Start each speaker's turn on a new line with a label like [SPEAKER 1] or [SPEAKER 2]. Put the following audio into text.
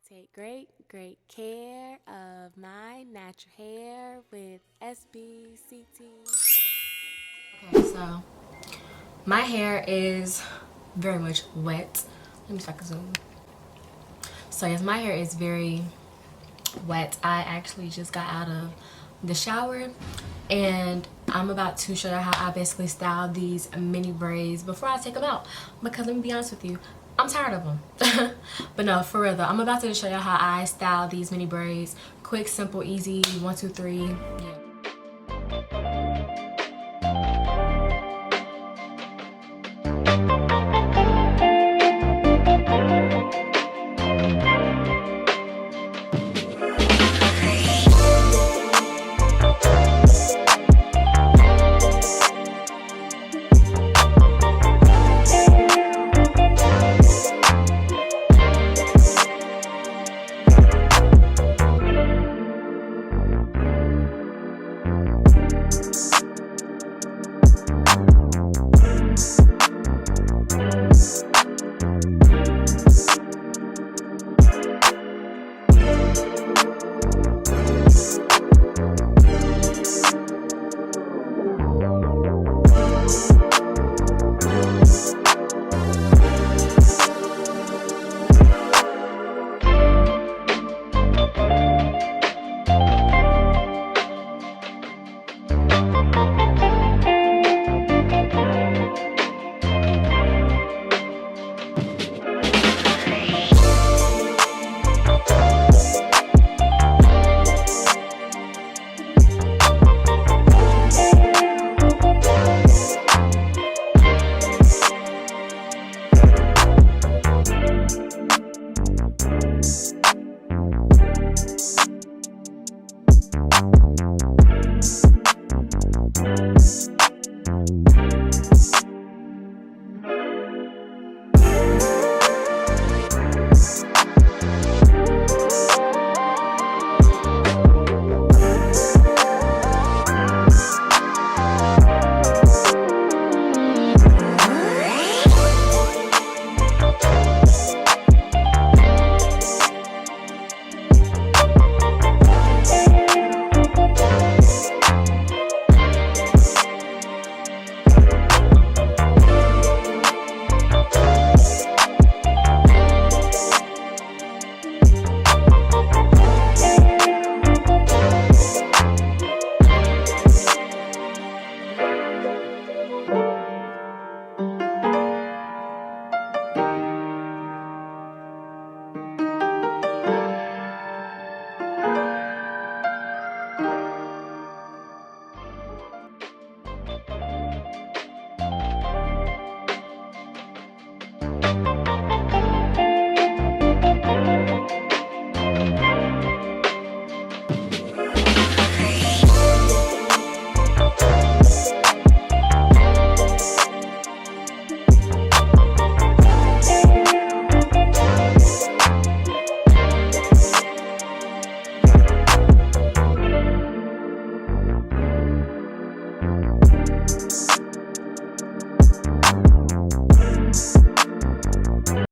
[SPEAKER 1] take great care of my natural hair with SBCT. Okay, so my hair is very much wet. Let me see if I can zoom. So yes, my hair is very wet. I actually just got out of the shower and I'm about to show you how I basically style these mini braids before I take them out, because let me be honest with you, I'm tired of them. But no, for real though, I'm about to show you how I style these mini braids. Quick, simple, easy, 1, 2, 3. Yeah.